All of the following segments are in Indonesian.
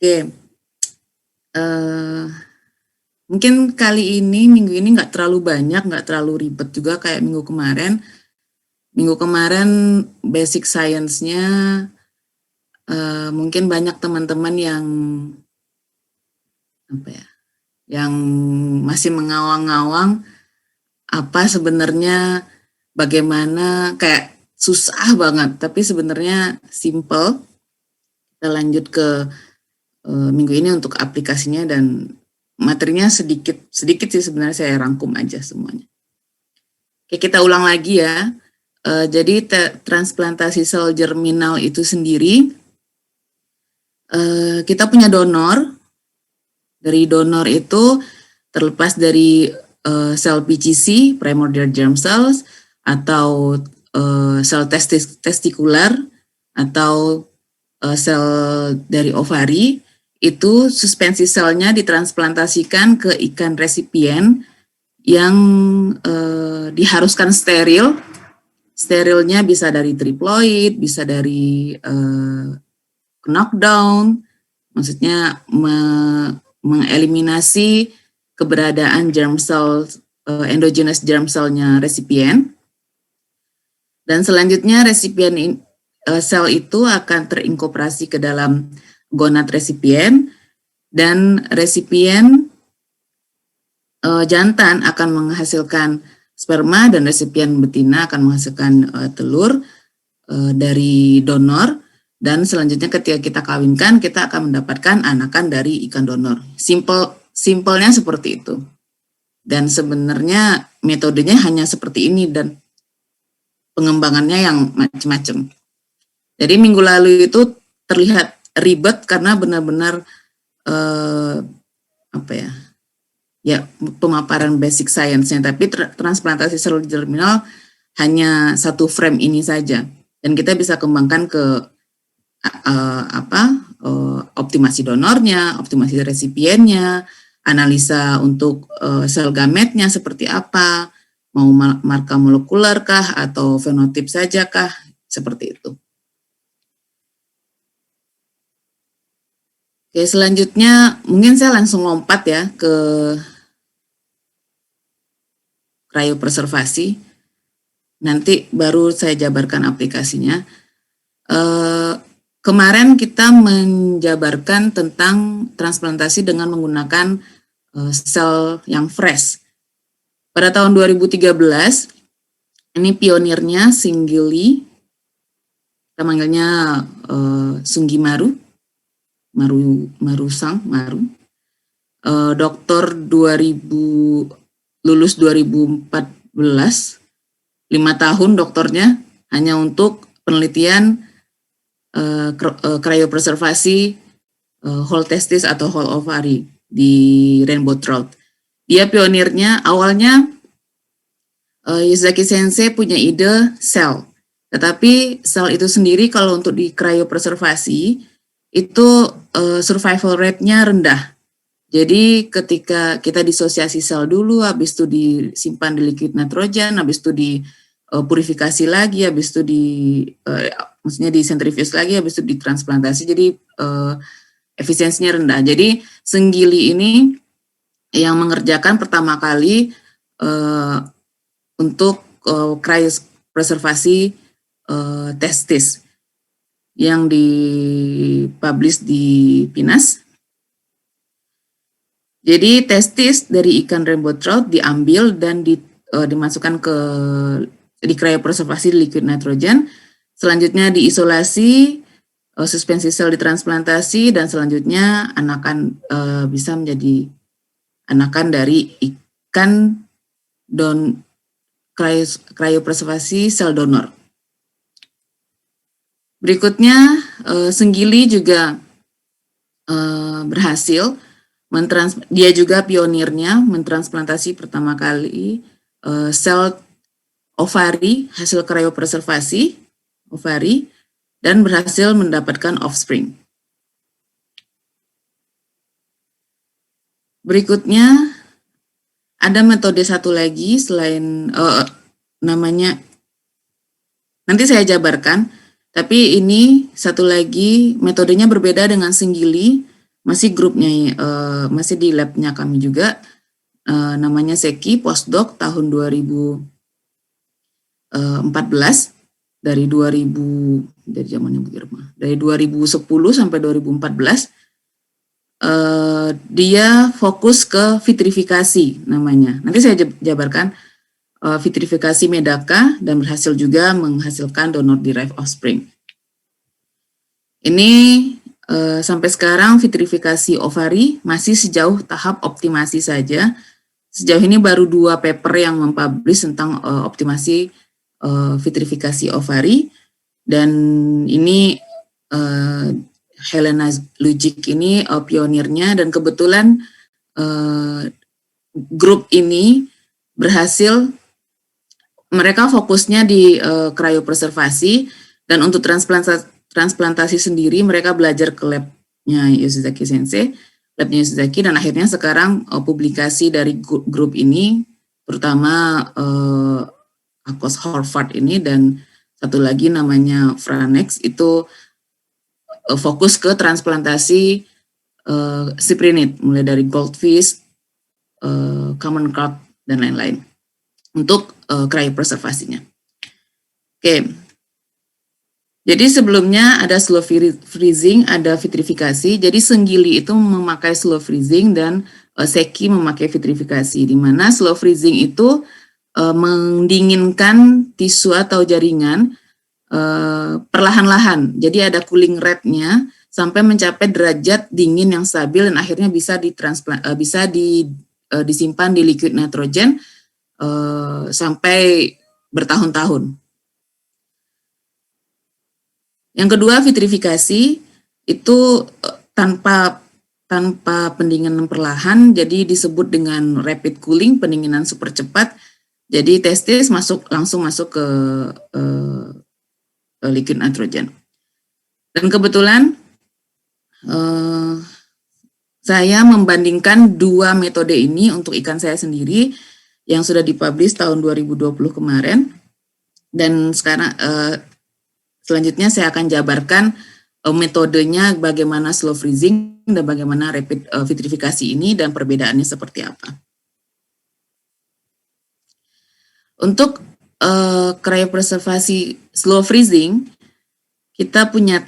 Oke, mungkin minggu ini nggak terlalu banyak, nggak terlalu ribet juga kayak minggu kemarin. Minggu kemarin basic science-nya mungkin banyak teman-teman yang yang masih mengawang-awang apa sebenarnya, bagaimana, kayak susah banget, tapi sebenarnya simple. Kita lanjut ke minggu ini untuk aplikasinya, dan materinya sedikit sih sebenarnya, saya rangkum aja semuanya. Oke, kita ulang lagi ya. Jadi transplantasi sel germinal itu sendiri, kita punya donor. Dari donor itu terlepas dari sel PGC, primordial germ cells, atau sel testikular, atau sel dari ovari, itu suspensi selnya ditransplantasikan ke ikan resipien yang diharuskan steril. Sterilnya bisa dari triploid, bisa dari knockdown, maksudnya mengeliminasi keberadaan germ cell, endogenous germ cell-nya resipien. Dan selanjutnya resipien sel itu akan terinkorporasi ke dalam gonad resipien, dan resipien jantan akan menghasilkan sperma, dan resipien betina akan menghasilkan telur dari donor. Dan selanjutnya ketika kita kawinkan, kita akan mendapatkan anakan dari ikan donor. Simpelnya seperti itu. Dan sebenarnya metodenya hanya seperti ini, dan pengembangannya yang macam-macam. Jadi minggu lalu itu terlihat ribet karena benar-benar pemaparan basic science-nya, tapi transplantasi sel germinal hanya satu frame ini saja, dan kita bisa kembangkan ke optimasi donornya, optimasi resipiennya, analisa untuk sel gametnya seperti apa, mau marka molekuler kah atau fenotip saja kah, seperti itu. Oke, selanjutnya mungkin saya langsung lompat ya ke cryopreservasi. Nanti baru saya jabarkan aplikasinya. Kemarin kita menjabarkan tentang transplantasi dengan menggunakan sel yang fresh. Pada tahun 2013, ini pionirnya Singgili, kita manggilnya Sunggi Maru, dokter lulus 2014, 5 tahun doktornya hanya untuk penelitian cryopreservasi whole testis atau whole ovary di rainbow trout. Dia pionirnya. Awalnya Yuzaki Sensei punya ide sel, tetapi sel itu sendiri kalau untuk di cryopreservasi itu survival rate-nya rendah. Jadi ketika kita disosiasi sel dulu, habis itu disimpan di liquid nitrogen, habis itu dipurifikasi lagi, habis itu maksudnya di sentrifuge lagi, habis itu ditransplantasi, jadi efisiensinya rendah. Jadi Singgili ini yang mengerjakan pertama kali untuk cryopreservasi testis yang dipublish di PNAS. Jadi testis dari ikan rainbow trout diambil dan dimasukkan di cryopreservasi di liquid nitrogen. Selanjutnya diisolasi, suspensi sel ditransplantasi, dan selanjutnya anakan bisa menjadi anakan dari ikan cryopreservasi sel donor. Berikutnya, Singgili juga berhasil, dia juga pionirnya mentransplantasi pertama kali sel ovari hasil cryopreservasi ovari, dan berhasil mendapatkan offspring. Berikutnya ada metode satu lagi selain namanya, nanti saya jabarkan, tapi ini satu lagi metodenya berbeda dengan Singgili. masih grupnya, masih di labnya kami juga, namanya Seki, postdoc tahun 2014, dari zamannya Bu Irma, dari 2010 sampai 2014, dia fokus ke vitrifikasi namanya. Nanti saya jabarkan vitrifikasi medaka dan berhasil juga menghasilkan donor derived offspring. Ini sampai sekarang vitrifikasi ovari masih sejauh tahap optimasi saja. Sejauh ini baru 2 paper yang mempublish tentang optimasi vitrifikasi ovari, dan ini Helena Lujic ini pionirnya, dan kebetulan grup ini berhasil, mereka fokusnya di cryopreservasi, dan untuk transplantasi sendiri mereka belajar ke labnya Yoshizaki Sensei, labnya Yoshizaki, dan akhirnya sekarang publikasi dari grup ini, terutama Akos Horvath ini dan satu lagi namanya Franex, itu fokus ke transplantasi cyprinid, mulai dari goldfish, common carp, dan lain-lain untuk cryopreservasinya. Oke. Jadi sebelumnya ada slow freezing, ada vitrifikasi. Jadi Senggili itu memakai slow freezing dan Seki memakai vitrifikasi, di mana slow freezing itu mendinginkan tisu atau jaringan perlahan-lahan. Jadi ada cooling rate-nya sampai mencapai derajat dingin yang stabil, dan akhirnya bisa disimpan di liquid nitrogen sampai bertahun-tahun. Yang kedua, vitrifikasi itu tanpa pendinginan perlahan, jadi disebut dengan rapid cooling, pendinginan super cepat. Jadi testis langsung masuk ke liquid nitrogen. Dan kebetulan saya membandingkan 2 metode ini untuk ikan saya sendiri yang sudah dipublish tahun 2020 kemarin, dan sekarang selanjutnya saya akan jabarkan metodenya bagaimana slow freezing dan bagaimana rapid vitrifikasi ini dan perbedaannya seperti apa. Untuk cryopreservasi slow freezing, kita punya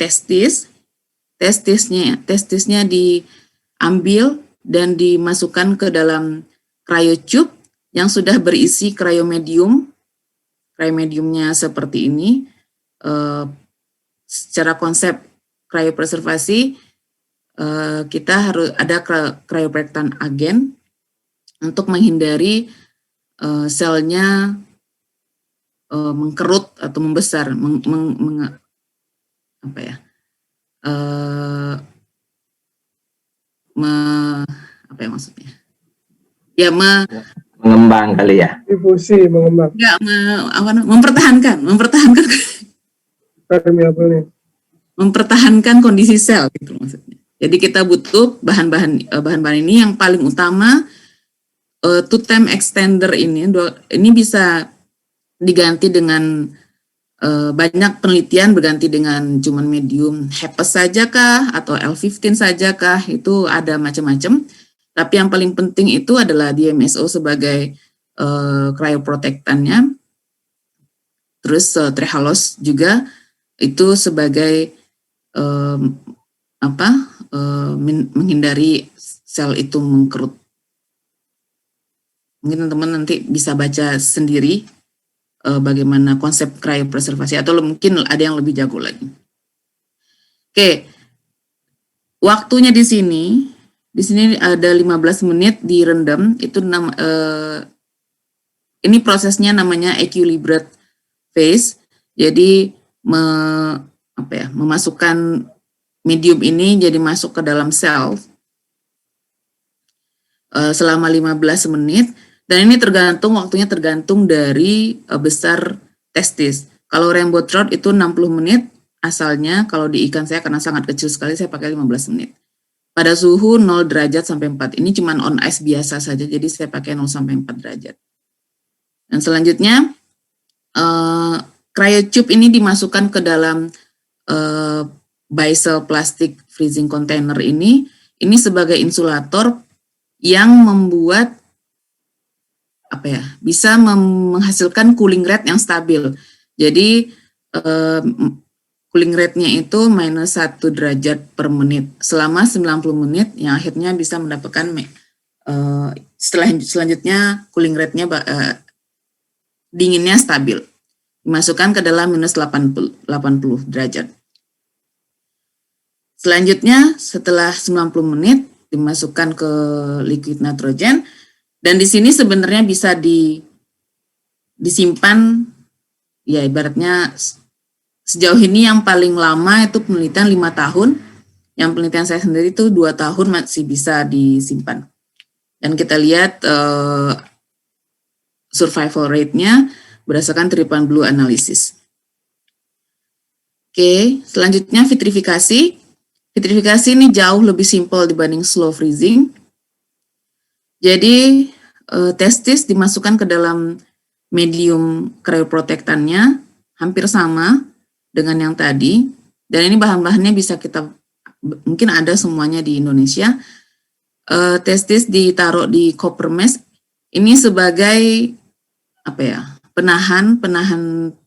testisnya diambil dan dimasukkan ke dalam cryotube yang sudah berisi cryomediumnya seperti ini. Secara konsep cryopreservasi, kita harus ada cryoprektan agen untuk menghindari selnya mengkerut atau membesar, mengembang kali ya. Difusi, mengembang. Enggak, mempertahankan mempertahankan kondisi sel gitu maksudnya. Jadi kita butuh bahan-bahan ini. Yang paling utama, two time extender ini bisa diganti dengan banyak penelitian berganti dengan cuman medium HEPAS saja kah atau L15 saja kah, itu ada macam-macam. Tapi yang paling penting itu adalah DMSO sebagai cryoprotectannya, terus trehalose juga itu sebagai menghindari sel itu mengkerut. Mungkin teman-teman nanti bisa baca sendiri bagaimana konsep cryopreservasi, atau mungkin ada yang lebih jago lagi. Oke, waktunya di sini ada 15 menit direndam. Itu ini prosesnya namanya equilibrate phase. Jadi memasukkan medium ini jadi masuk ke dalam sel selama 15 menit. Dan ini waktunya tergantung dari besar testis. Kalau rainbow trout itu 60 menit asalnya, kalau di ikan saya karena sangat kecil sekali saya pakai 15 menit. Pada suhu 0 derajat sampai 4, ini cuma on ice biasa saja, jadi saya pakai 0 sampai 4 derajat. Dan selanjutnya, cryotube ini dimasukkan ke dalam Bicell plastic freezing container ini ini sebagai insulator yang membuat bisa menghasilkan cooling rate yang stabil. Jadi cooling rate-nya itu minus 1 derajat per menit selama 90 menit, yang akhirnya bisa mendapatkan selanjutnya cooling rate-nya dinginnya stabil. Dimasukkan ke dalam minus 80 derajat. Selanjutnya setelah 90 menit dimasukkan ke liquid nitrogen, dan di sini sebenarnya bisa disimpan, ya ibaratnya sejauh ini yang paling lama itu penelitian 5 tahun, yang penelitian saya sendiri itu 2 tahun masih bisa disimpan. Dan kita lihat survival rate-nya berdasarkan Trippan Blue analysis. Oke, selanjutnya vitrifikasi. Vitrifikasi ini jauh lebih simpel dibanding slow freezing. Jadi testis dimasukkan ke dalam medium cryoprotectannya hampir sama dengan yang tadi. Dan ini bahan-bahannya bisa mungkin ada semuanya di Indonesia. Testis ditaruh di copper mesh. Ini sebagai penahan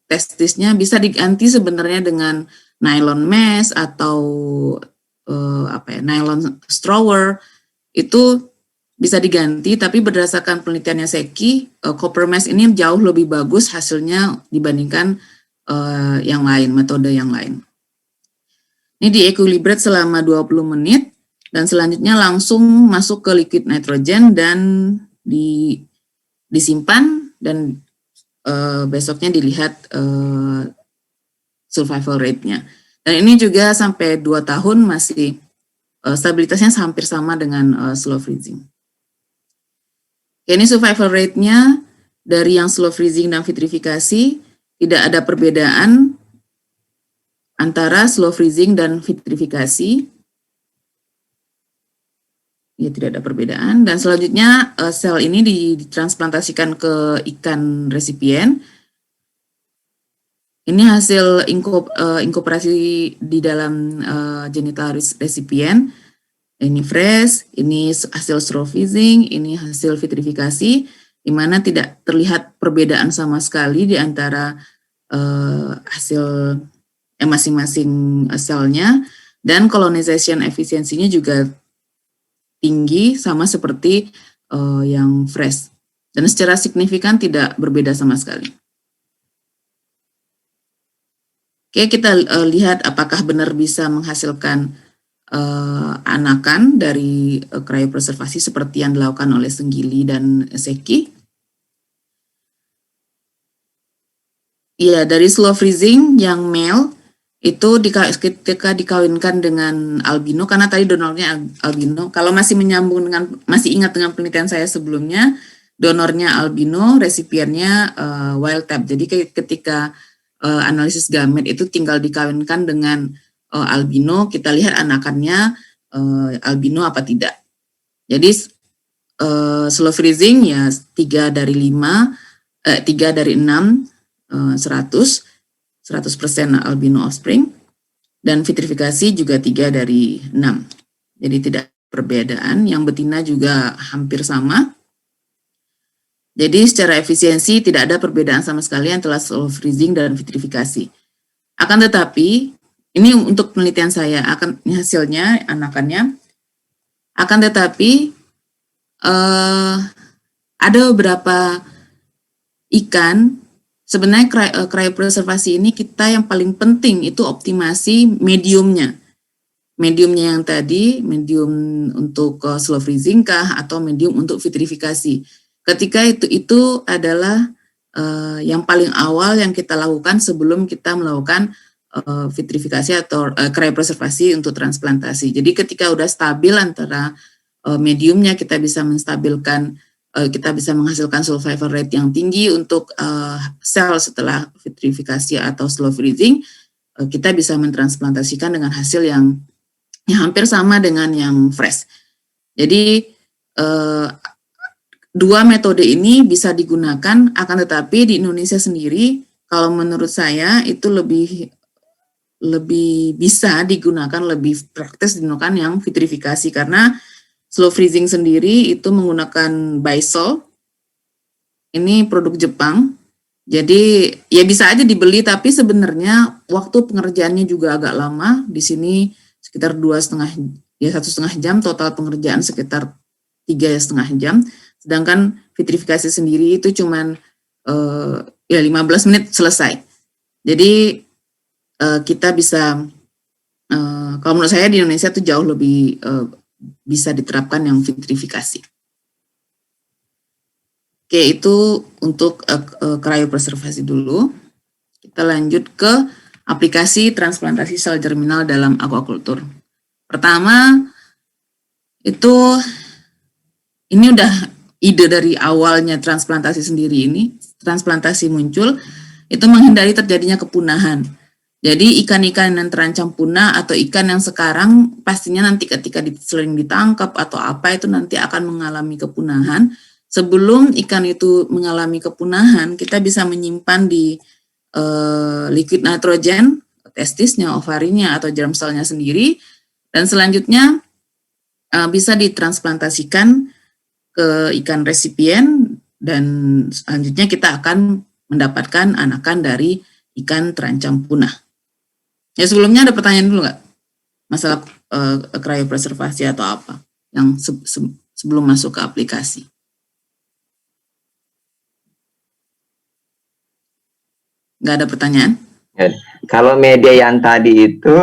testisnya, bisa diganti sebenarnya dengan nylon mesh atau nylon strawer, itu bisa diganti, tapi berdasarkan penelitiannya Seki, copper mesh ini jauh lebih bagus hasilnya dibandingkan yang lain, metode yang lain. Ini di-equilibrate selama 20 menit, dan selanjutnya langsung masuk ke liquid nitrogen dan disimpan, dan besoknya dilihat survival rate-nya. Dan ini juga sampai 2 tahun masih stabilitasnya hampir sama dengan slow freezing. Ini survival rate-nya dari yang slow freezing dan vitrifikasi, tidak ada perbedaan antara slow freezing dan vitrifikasi. Ya, tidak ada perbedaan. Dan selanjutnya sel ini ditransplantasikan ke ikan resipien. Ini hasil inkuberasi di dalam genital resipien. Ini fresh, ini hasil slow freezing, ini hasil vitrifikasi, di mana tidak terlihat perbedaan sama sekali di antara hasil masing-masing selnya, dan colonization efisiensinya juga tinggi sama seperti yang fresh, dan secara signifikan tidak berbeda sama sekali. Oke, kita lihat apakah benar bisa menghasilkan anakan dari cryopreservasi seperti yang dilakukan oleh Senggili dan Seki. Iya, dari slow freezing yang male itu ketika dikawinkan dengan albino, karena tadi donornya albino. Kalau masih ingat dengan penelitian saya sebelumnya, donornya albino, resipiennya wild type. Jadi ketika analisis gamet itu tinggal dikawinkan dengan albino, kita lihat anakannya albino apa tidak. Jadi slow freezing ya 3 dari 6, 100% albino offspring, dan vitrifikasi juga 3 dari 6. Jadi tidak perbedaan, yang betina juga hampir sama. Jadi secara efisiensi tidak ada perbedaan sama sekali antara slow freezing dan vitrifikasi. Akan tetapi, ini untuk penelitian saya, ini hasilnya anakannya. Akan tetapi ada beberapa ikan, sebenarnya cryopreservasi ini kita yang paling penting itu optimasi mediumnya. Mediumnya yang tadi, medium untuk slow freezing kah atau medium untuk vitrifikasi. Ketika itu adalah yang paling awal yang kita lakukan sebelum kita melakukan vitrifikasi atau cryopreservasi untuk transplantasi. Jadi ketika udah stabil antara mediumnya, kita bisa menstabilkan, kita bisa menghasilkan survival rate yang tinggi untuk sel setelah vitrifikasi atau slow freezing, kita bisa mentransplantasikan dengan hasil yang hampir sama dengan yang fresh. Jadi dua metode ini bisa digunakan, akan tetapi di Indonesia sendiri, kalau menurut saya itu lebih lebih bisa digunakan, lebih praktis digunakan yang vitrifikasi, karena slow freezing sendiri itu menggunakan Baisol. Ini produk Jepang. Jadi ya bisa aja dibeli, tapi sebenarnya waktu pengerjaannya juga agak lama. Di sini sekitar 1,5 jam, total pengerjaan sekitar 3,5 jam. Sedangkan vitrifikasi sendiri itu cuman ya 15 menit selesai. Jadi kita bisa, kalau menurut saya di Indonesia itu jauh lebih bisa diterapkan yang vitrifikasi. Oke, itu untuk cryopreservasi dulu. Kita lanjut ke aplikasi transplantasi sel germinal dalam aquaculture. Pertama, ini udah ide dari awalnya transplantasi sendiri ini, transplantasi muncul, itu menghindari terjadinya kepunahan. Jadi ikan-ikan yang terancam punah atau ikan yang sekarang pastinya nanti ketika sering ditangkap atau apa itu nanti akan mengalami kepunahan. Sebelum ikan itu mengalami kepunahan, kita bisa menyimpan di liquid nitrogen, testisnya, ovarinya, atau germ selnya sendiri, dan selanjutnya bisa ditransplantasikan ke ikan resipien, dan selanjutnya kita akan mendapatkan anakan dari ikan terancam punah. Ya, sebelumnya ada pertanyaan dulu nggak? Masalah cryopreservasi atau apa yang sebelum masuk ke aplikasi? Nggak ada pertanyaan? Kalau media yang tadi itu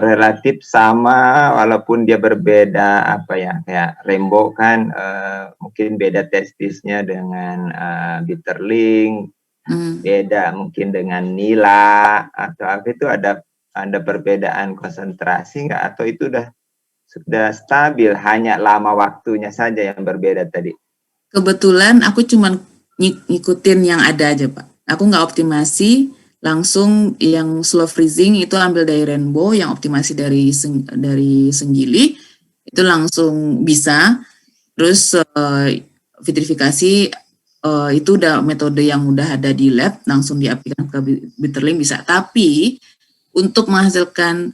relatif sama, walaupun dia berbeda, apa ya, kayak Rainbow kan mungkin beda testisnya dengan Bitterling, beda mungkin dengan Nila atau apa, itu ada perbedaan konsentrasi nggak, atau itu sudah stabil, hanya lama waktunya saja yang berbeda tadi? Kebetulan aku cuma ngikutin yang ada aja, Pak. Aku nggak optimasi langsung yang slow freezing, itu ambil dari Rainbow, yang optimasi dari Senggili itu langsung bisa. Terus vitrifikasi itu udah metode yang udah ada di lab, langsung diaplikasikan ke Bitterling bisa. Tapi untuk menghasilkan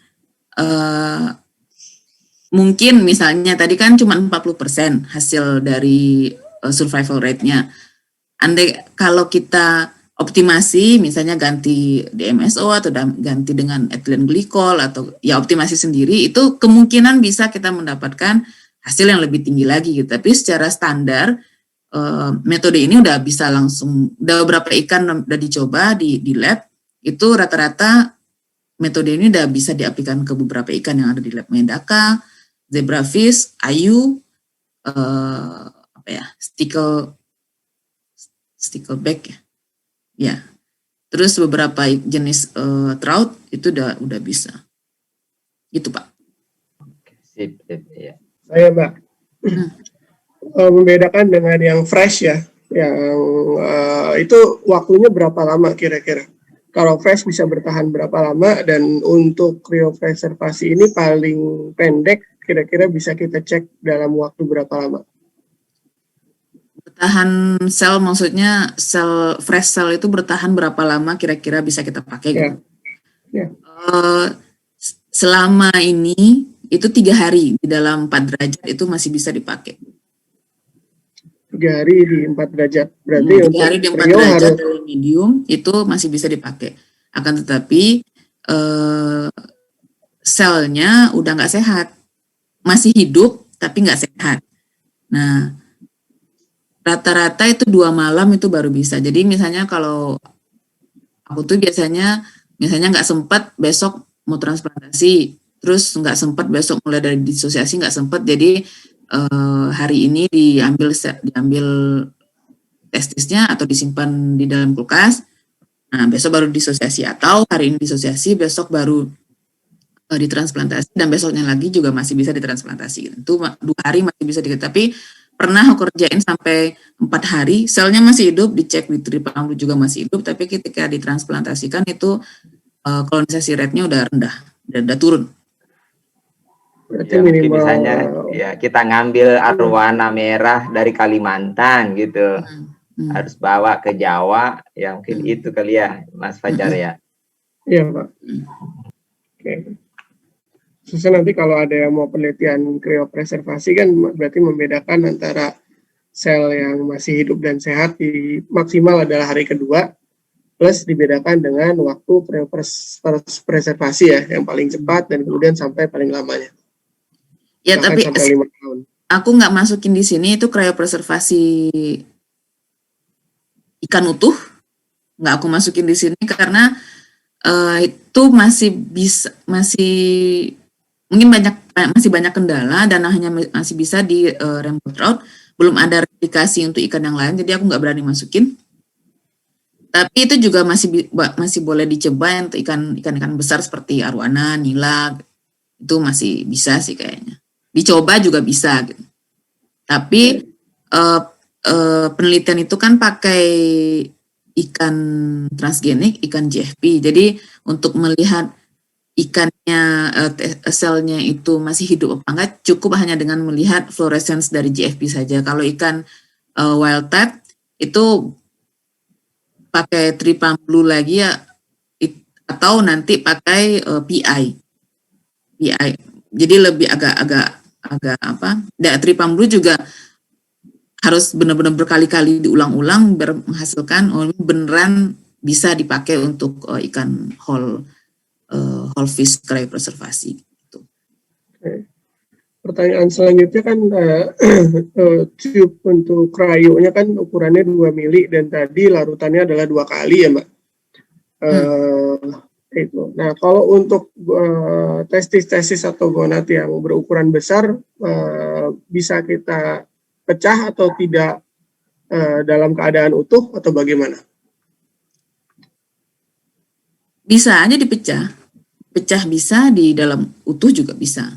mungkin misalnya tadi kan cuma 40% hasil dari survival rate-nya. Andai kalau kita optimasi, misalnya ganti DMSO atau ganti dengan ethylene glycol atau ya optimasi sendiri, itu kemungkinan bisa kita mendapatkan hasil yang lebih tinggi lagi gitu. Tapi secara standar metode ini udah bisa langsung, udah beberapa ikan udah dicoba di lab, itu rata-rata metode ini udah bisa diaplikasikan ke beberapa ikan yang ada di lab Medaka, zebrafish, ayu, stickleback ya. Ya, terus beberapa jenis trout itu udah bisa, gitu Pak. Sip, ya. Saya Mbak, membedakan dengan yang fresh ya, yang itu waktunya berapa lama kira-kira? Kalau fresh bisa bertahan berapa lama, dan untuk cryopreservasi ini paling pendek kira-kira bisa kita cek dalam waktu berapa lama? Bertahan sel, maksudnya fresh cell itu bertahan berapa lama kira-kira bisa kita pakai gitu? Ya. Selama ini itu 3 hari di dalam 4 derajat itu masih bisa dipakai. 3 hari di 4 derajat. Berarti 3 hari di 4 derajat dalam medium itu masih bisa dipakai. Akan tetapi selnya udah nggak sehat. Masih hidup tapi nggak sehat. Nah, rata-rata itu 2 malam itu baru bisa. Jadi misalnya kalau aku tuh biasanya nggak sempat besok mau transplantasi, terus nggak sempat besok mulai dari disosiasi nggak sempat, jadi hari ini diambil testisnya atau disimpan di dalam kulkas. Nah, besok baru disosiasi, atau hari ini disosiasi, besok baru ditransplantasi, dan besoknya lagi juga masih bisa ditransplantasi. Itu 2 hari masih bisa tapi pernah aku kerjain sampai 4 hari, selnya masih hidup, dicek di triple juga masih hidup, tapi ketika ditransplantasikan itu kolonisasi rate-nya udah rendah, udah turun. Ya, mungkin misalnya ya kita ngambil arwana merah dari Kalimantan gitu, harus bawa ke Jawa, ya mungkin itu kali ya Mas Fajar ya. Iya Pak. Oke. Khususnya nanti kalau ada yang mau penelitian kriopreservasi kan berarti membedakan antara sel yang masih hidup dan sehat di maksimal adalah hari kedua, plus dibedakan dengan waktu kriopreservasi ya, yang paling cepat dan kemudian sampai paling lamanya. Ya, Bahkan tapi sampai 5 tahun. aku nggak masukin di sini itu kriopreservasi ikan utuh, nggak aku masukin di sini karena itu masih masih banyak kendala dan hanya masih bisa di rainbow trout, belum ada replikasi untuk ikan yang lain, jadi aku nggak berani masukin. Tapi itu juga masih boleh dicoba untuk ikan besar seperti arwana, nila, itu masih bisa sih kayaknya. Dicoba juga bisa gitu. Tapi penelitian itu kan pakai ikan transgenik, ikan GFP. Jadi untuk melihat ikannya, selnya itu masih hidup apa enggak, cukup hanya dengan melihat fluorescence dari GFP saja. Kalau ikan wild type itu pakai tripam blue lagi ya, atau nanti pakai PI. Jadi lebih agak apa? Tripam blue juga harus benar-benar berkali-kali diulang-ulang biar menghasilkan beneran bisa dipakai untuk ikan whole fish cryopreservasi. Gitu. Oke. Pertanyaan selanjutnya kan tube untuk cryo-nya kan ukurannya 2 mili dan tadi larutannya adalah 2 kali ya Mbak. Itu. Nah kalau untuk testis atau gonad yang berukuran besar bisa kita pecah atau tidak dalam keadaan utuh atau bagaimana? Bisa aja dipecah. Pecah bisa, di dalam utuh juga bisa.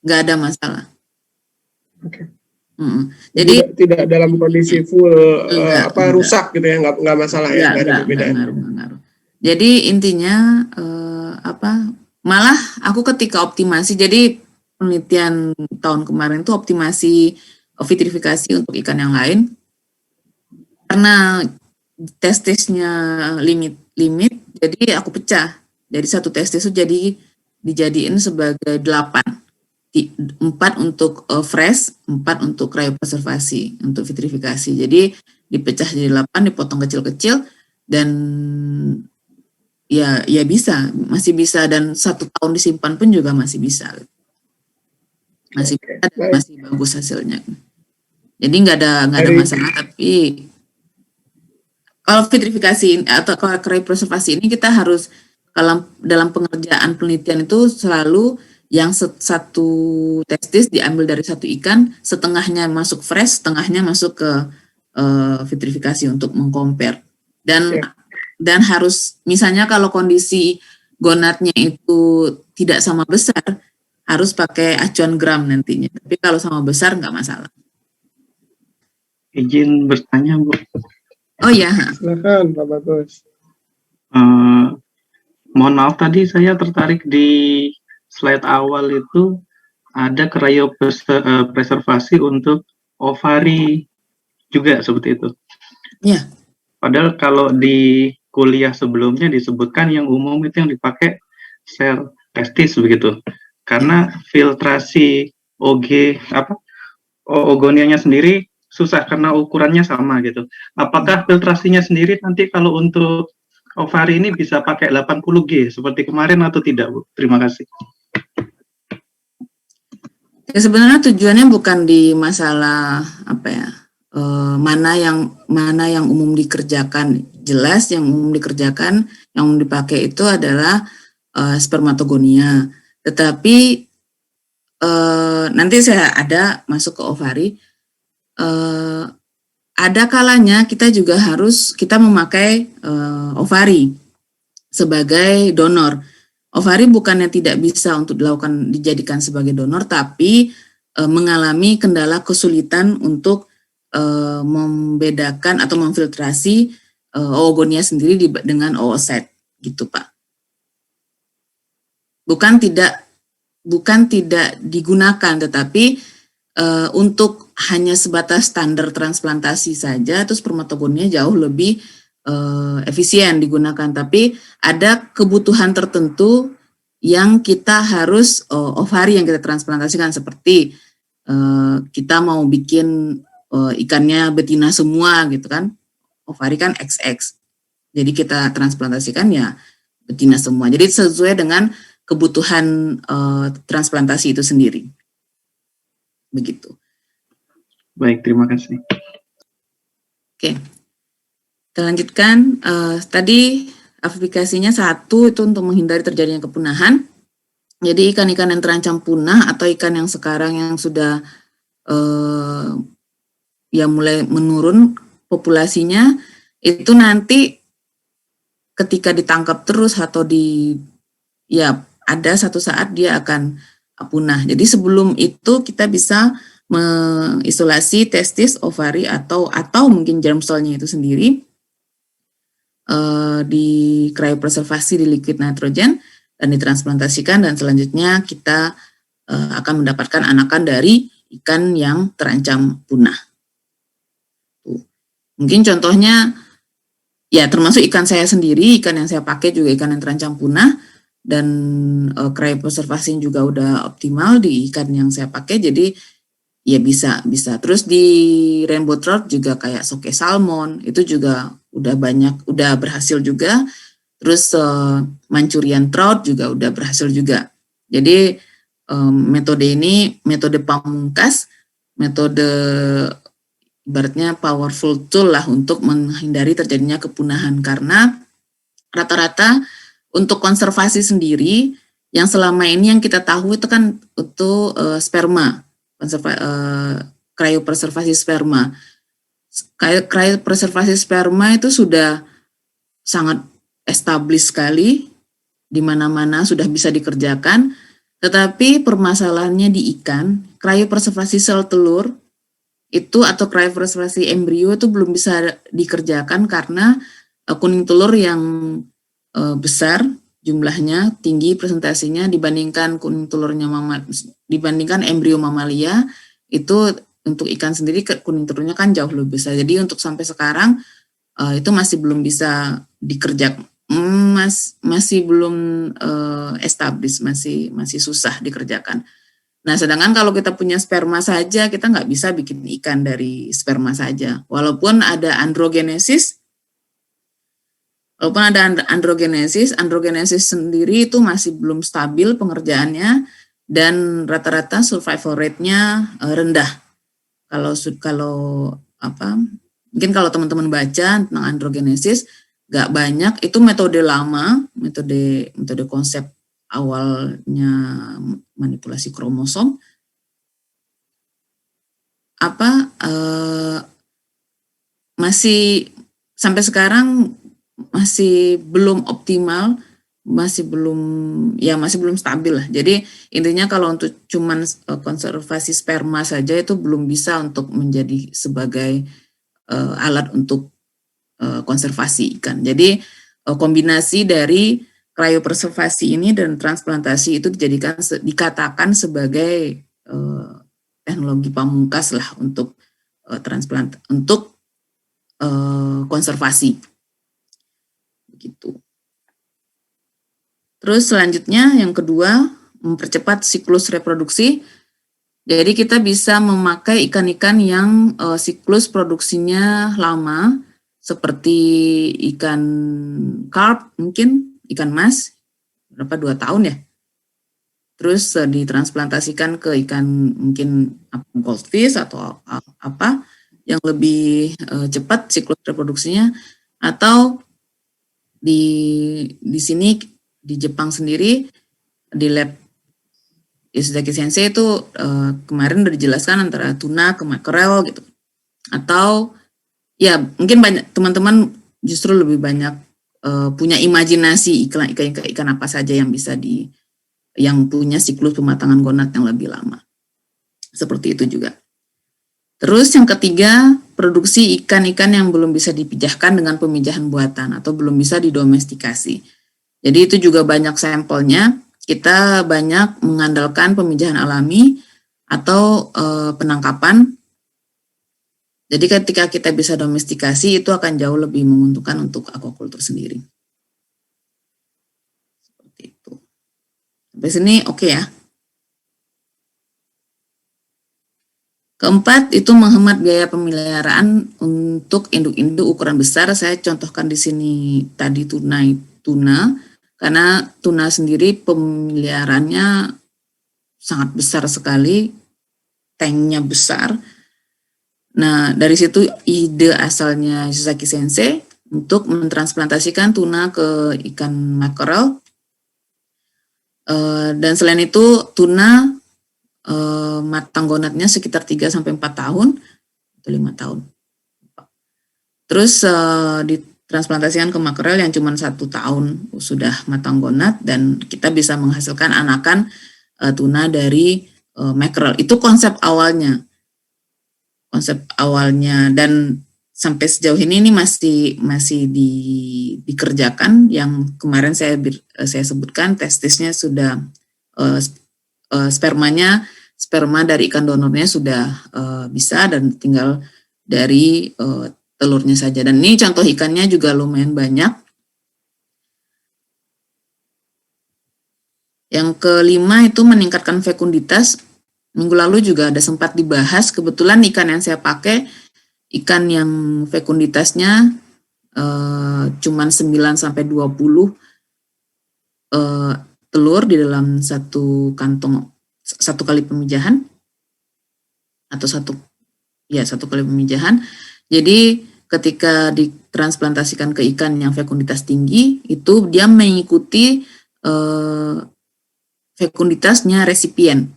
Nggak ada masalah. Oke. Jadi tidak dalam kondisi full rusak gitu ya, nggak masalah ya, nggak ada perbedaan. Ngaruh. Jadi intinya malah aku ketika optimasi, jadi penelitian tahun kemarin tuh optimasi vitrifikasi untuk ikan yang lain, karena testisnya limit, jadi aku pecah. Jadi satu testis itu dijadiin sebagai 8. 4 untuk fresh, 4 untuk cryopreservasi, untuk vitrifikasi. Jadi dipecah jadi 8, dipotong kecil-kecil, dan ya bisa, masih bisa, dan 1 tahun disimpan pun juga masih bisa. Masih bisa dan masih bagus hasilnya. Jadi nggak ada masalah, tapi kalau vitrifikasi atau kalau cryopreservasi ini kita harus dalam pengerjaan penelitian itu selalu yang satu testis diambil dari satu ikan, setengahnya masuk fresh, setengahnya masuk ke vitrifikasi untuk mengcompare. Dan harus, misalnya kalau kondisi gonadnya itu tidak sama besar, harus pakai acuan gram nantinya. Tapi kalau sama besar nggak masalah. Izin bertanya, Bu. Oh ya. Silakan, Pak Bagus. Mohon maaf, tadi saya tertarik di slide awal itu ada cryopreservasi untuk ovari juga seperti itu. Iya. Padahal kalau di kuliah sebelumnya disebutkan yang umum itu yang dipakai sel testis begitu. Karena filtrasi oogonianya sendiri susah karena ukurannya sama gitu. Apakah filtrasinya sendiri nanti kalau untuk ovari ini bisa pakai 80G seperti kemarin atau tidak, Bu? Terima kasih. Ya, sebenarnya tujuannya bukan di masalah mana yang umum dikerjakan. Jelas yang umum dikerjakan, yang umum dipakai itu adalah spermatogonia. Tetapi nanti saya ada masuk ke ovari. Ada kalanya kita juga kita memakai ovari sebagai donor. Ovari bukannya tidak bisa untuk dijadikan sebagai donor, tapi mengalami kendala kesulitan untuk membedakan atau memfiltrasi oogonia sendiri dengan oocyte, gitu Pak. Bukan tidak digunakan, tetapi untuk hanya sebatas standar transplantasi saja, terus spermatogonia jauh lebih efisien digunakan. Tapi ada kebutuhan tertentu yang kita harus ovari yang kita transplantasikan, seperti kita mau bikin ikannya betina semua gitu kan, ovari kan XX, jadi kita transplantasikan ya betina semua. Jadi sesuai dengan kebutuhan transplantasi itu sendiri. Begitu. Baik, terima kasih. Oke. Kita lanjutkan. Tadi aplikasinya satu itu untuk menghindari terjadinya kepunahan. Jadi ikan-ikan yang terancam punah atau ikan yang sekarang yang sudah ya mulai menurun populasinya, itu nanti ketika ditangkap terus atau ya ada satu saat dia akan punah. Jadi sebelum itu kita bisa mengisolasi testis, ovari atau mungkin germ cell-nya itu sendiri di cryopreservasi di liquid nitrogen dan ditransplantasikan, dan selanjutnya kita akan mendapatkan anakan dari ikan yang terancam punah. Mungkin contohnya ya termasuk ikan saya sendiri, ikan yang saya pakai juga ikan yang terancam punah, dan cryopreservasi juga udah optimal di ikan yang saya pakai, jadi ya bisa. Terus di rainbow trout juga kayak soke salmon itu juga udah berhasil juga. Terus Manchurian trout juga udah berhasil juga. Jadi metode ini metode pamungkas, metode ibaratnya powerful tool lah untuk menghindari terjadinya kepunahan, karena rata-rata untuk konservasi sendiri yang selama ini yang kita tahu itu kan sperma, cryopreservasi sperma. Cryopreservasi sperma itu sudah sangat established sekali, di mana-mana sudah bisa dikerjakan, tetapi permasalahannya di ikan, cryopreservasi sel telur itu atau cryopreservasi embrio itu belum bisa dikerjakan karena kuning telur yang besar jumlahnya, tinggi presentasinya dibandingkan kuning telurnya dibandingkan embrio mamalia, itu untuk ikan sendiri kuning telurnya kan jauh lebih besar. Jadi untuk sampai sekarang itu masih belum bisa dikerjakan, masih belum established, masih susah dikerjakan. Nah, sedangkan kalau kita punya sperma saja, kita nggak bisa bikin ikan dari sperma saja. Walaupun ada androgenesis sendiri itu masih belum stabil pengerjaannya, dan rata-rata survival rate-nya rendah. Mungkin kalau teman-teman baca tentang androgenesis, nggak banyak, itu metode lama, metode konsep awalnya manipulasi kromosom, masih sampai sekarang masih belum optimal, masih belum stabil lah. Jadi intinya kalau untuk cuman konservasi sperma saja itu belum bisa untuk menjadi sebagai alat untuk konservasi ikan. Jadi kombinasi dari cryopreservasi ini dan transplantasi itu dikatakan sebagai teknologi pamungkas lah untuk konservasi. Begitu. Terus selanjutnya yang kedua, mempercepat siklus reproduksi. Jadi kita bisa memakai ikan-ikan yang siklus produksinya lama, seperti ikan carp, mungkin ikan mas, 2 tahun ya. Terus ditransplantasikan ke ikan mungkin goldfish atau apa yang lebih cepat siklus reproduksinya. Atau di sini di Jepang sendiri di lab Yosuzaki Sensei itu kemarin udah dijelaskan antara tuna ke makrel gitu. Atau ya mungkin banyak teman-teman justru lebih banyak punya imajinasi ikan apa saja yang bisa yang punya siklus pematangan gonad yang lebih lama. Seperti itu juga. Terus yang ketiga, produksi ikan-ikan yang belum bisa dipijahkan dengan pemijahan buatan atau belum bisa didomestikasi. Jadi itu juga banyak sampelnya. Kita banyak mengandalkan pemijahan alami atau penangkapan. Jadi ketika kita bisa domestikasi, itu akan jauh lebih menguntungkan untuk aquaculture sendiri. Seperti itu. Sampai sini oke ya. Keempat, itu menghemat biaya pemeliharaan untuk induk-induk ukuran besar. Saya contohkan di sini tadi tuna, karena tuna sendiri pemeliharaannya sangat besar sekali, tanknya besar. Nah, dari situ ide asalnya Yoshizashi Sensei untuk mentransplantasikan tuna ke ikan makarel. Dan selain itu, tuna matang gonatnya sekitar 3-4 tahun atau 5 tahun. Terus ditransplantasikan ke makrel yang cuma 1 tahun sudah matang gonat, dan kita bisa menghasilkan anakan tuna dari makrel. Itu konsep awalnya. Dan sampai sejauh ini masih dikerjakan. Yang kemarin saya sebutkan, testisnya sudah sperma dari ikan donornya sudah bisa, dan tinggal dari telurnya saja. Dan ini contoh ikannya juga lumayan banyak. Yang kelima itu meningkatkan fekunditas. Minggu lalu juga ada sempat dibahas. Kebetulan ikan yang saya pakai ikan yang fekunditasnya cuman 9-20 telur di dalam satu kantong, satu kali pemijahan, atau satu kali pemijahan. Jadi ketika ditransplantasikan ke ikan yang fekunditas tinggi, itu dia mengikuti fekunditasnya resipien.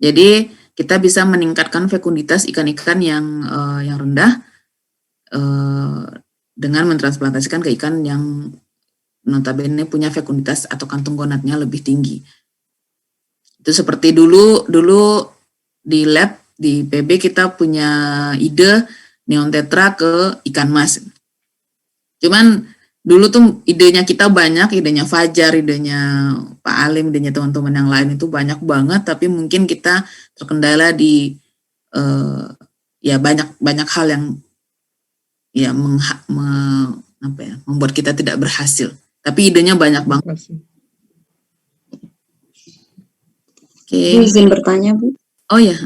Jadi kita bisa meningkatkan fekunditas ikan-ikan yang rendah dengan mentransplantasikan ke ikan yang notabene punya fekunditas atau kantung gonatnya lebih tinggi. Itu seperti dulu di lab di PB kita punya ide neon tetra ke ikan mas. Cuman dulu tuh idenya kita banyak, idenya Fajar, idenya Pak Alim, idenya teman-teman yang lain itu banyak banget, tapi mungkin kita terkendala di banyak hal yang membuat kita tidak berhasil. Tapi idenya banyak banget. Bu, izin bertanya, Bu. Oh ya.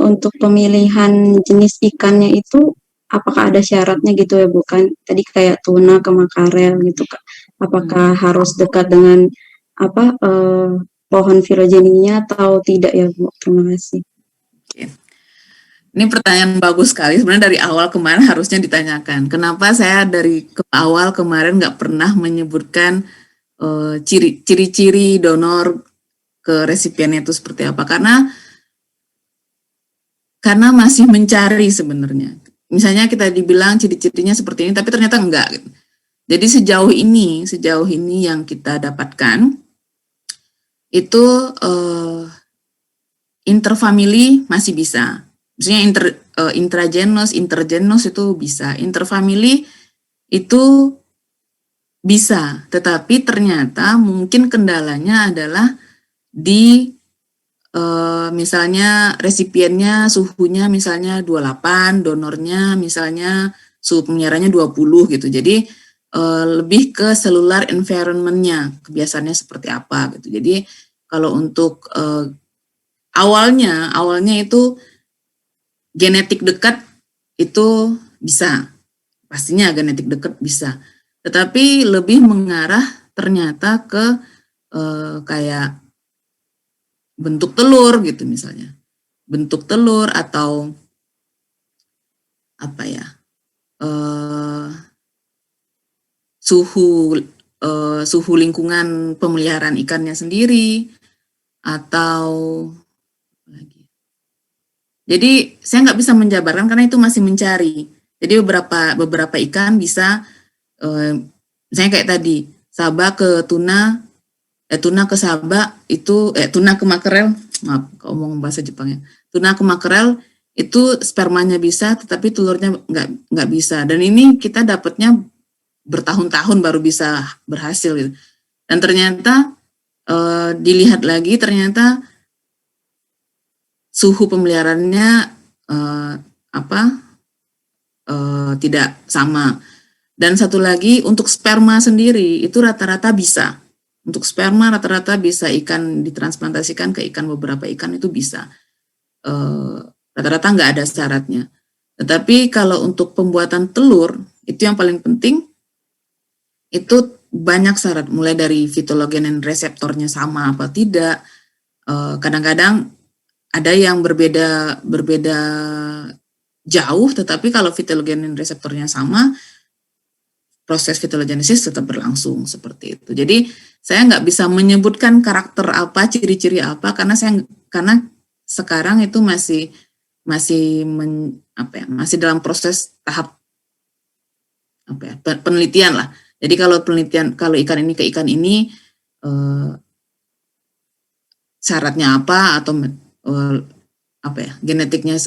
Untuk pemilihan jenis ikannya itu apakah ada syaratnya gitu ya, Bu? Kan tadi kayak tuna ke makarel gitu, Kak. Apakah harus dekat dengan pohon filogeninya atau tidak ya, Bu? Terima kasih. Oke. Ini pertanyaan bagus sekali. Sebenarnya dari awal kemarin harusnya ditanyakan. Kenapa saya dari awal kemarin nggak pernah menyebutkan ciri-ciri donor ke resipiennya itu seperti apa? Karena masih mencari sebenarnya. Misalnya kita dibilang ciri-cirinya seperti ini, tapi ternyata enggak. Jadi sejauh ini yang kita dapatkan itu interfamily masih bisa. Maksudnya intragenous, intergenous itu bisa. Interfamily itu bisa, tetapi ternyata mungkin kendalanya adalah di misalnya resipiennya suhunya misalnya 28, donornya misalnya suhu pemeliharaannya 20 gitu. Jadi lebih ke cellular environment-nya, kebiasaannya seperti apa gitu. Jadi kalau untuk awalnya itu genetik dekat itu bisa, pastinya genetik dekat bisa. Tetapi lebih mengarah ternyata ke kayak bentuk telur gitu misalnya. Bentuk telur atau suhu lingkungan pemeliharaan ikannya sendiri, atau jadi saya nggak bisa menjabarkan karena itu masih mencari. Jadi beberapa ikan bisa misalnya kayak tadi Saba ke tuna, tuna ke Saba itu tuna ke makrel, maaf kalau ngomong bahasa Jepangnya, tuna ke makrel itu spermanya bisa tetapi telurnya nggak bisa, dan ini kita dapatnya bertahun-tahun baru bisa berhasil gitu. Dan ternyata dilihat lagi ternyata suhu pemeliharaannya tidak sama. Dan satu lagi untuk sperma sendiri itu rata-rata bisa. Untuk sperma rata-rata bisa ikan ditransplantasikan ke ikan, beberapa ikan itu bisa. Rata-rata nggak ada syaratnya. Tetapi kalau untuk pembuatan telur, itu yang paling penting, itu banyak syarat, mulai dari fitologenin reseptornya sama apa tidak. Kadang-kadang ada yang berbeda jauh, tetapi kalau fitologenin reseptornya sama, proses fitologenesis tetap berlangsung seperti itu. Jadi saya nggak bisa menyebutkan karakter apa, ciri-ciri apa, karena sekarang itu masih dalam proses tahap penelitian lah. Jadi kalau ikan ini ke ikan ini syaratnya apa atau genetiknya